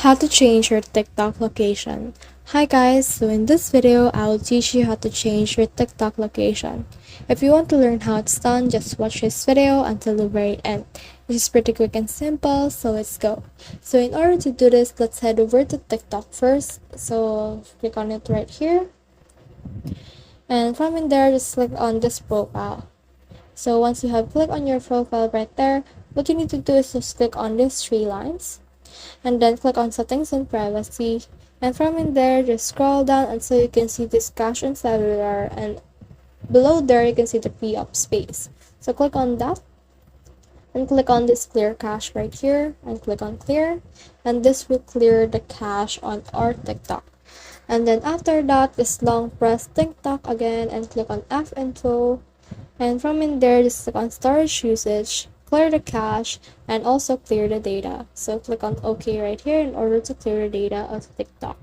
How to change your TikTok location. Hi guys, so in this video, I'll teach you how to change your TikTok location. If you want to learn how it's done, just watch this video until the very end. This is pretty quick and simple, so let's go. So in order to do this, let's head over to TikTok first. So click on it right here. And from in there, just click on this profile. So once you have clicked on your profile right there, what you need to do is just click on these three lines and then click on settings and privacy, and from in there just scroll down until you can see this cache and cellular, and below there you can see the free up space. So click on that and click on this clear cache right here and click on clear, and this will clear the cache on our TikTok. And then after that, just long press TikTok again and click on F info, and from in there just click on storage usage, clear the cache, and also clear the data. So click on OK right here in order to clear the data of TikTok.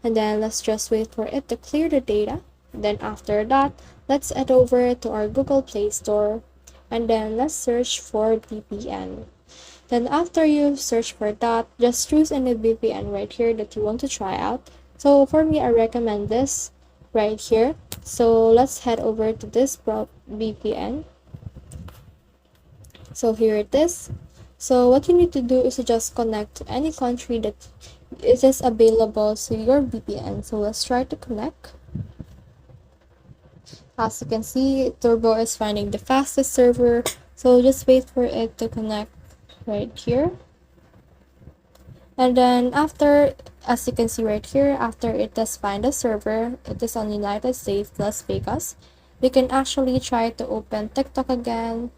And then let's just wait for it to clear the data. Then after that, let's head over to our Google Play Store, and then let's search for VPN. Then after you search for that, just choose any VPN right here that you want to try out. So for me, I recommend this right here. So let's head over to this VPN. So here it is. So what you need to do is to just connect to any country that it is available to your VPN. So let's try to connect. As you can see, Turbo is finding the fastest server. So just wait for it to connect right here. And then after, as you can see right here, after it does find a server, it is on United States, Las Vegas. We can actually try to open TikTok again,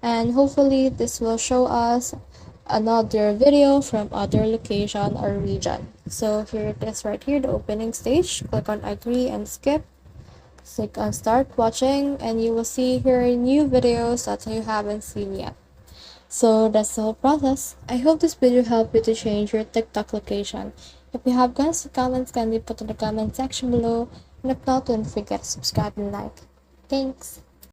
and hopefully this will show us another video from other location or region. So here it is right here, the opening stage. Click on agree and skip. Click on start watching, and you will see here new videos that you haven't seen yet. So that's the whole process. I hope this video helped you to change your TikTok location. If you have comments, kindly put in the comment section below. And if not, don't forget to subscribe and like. Thanks.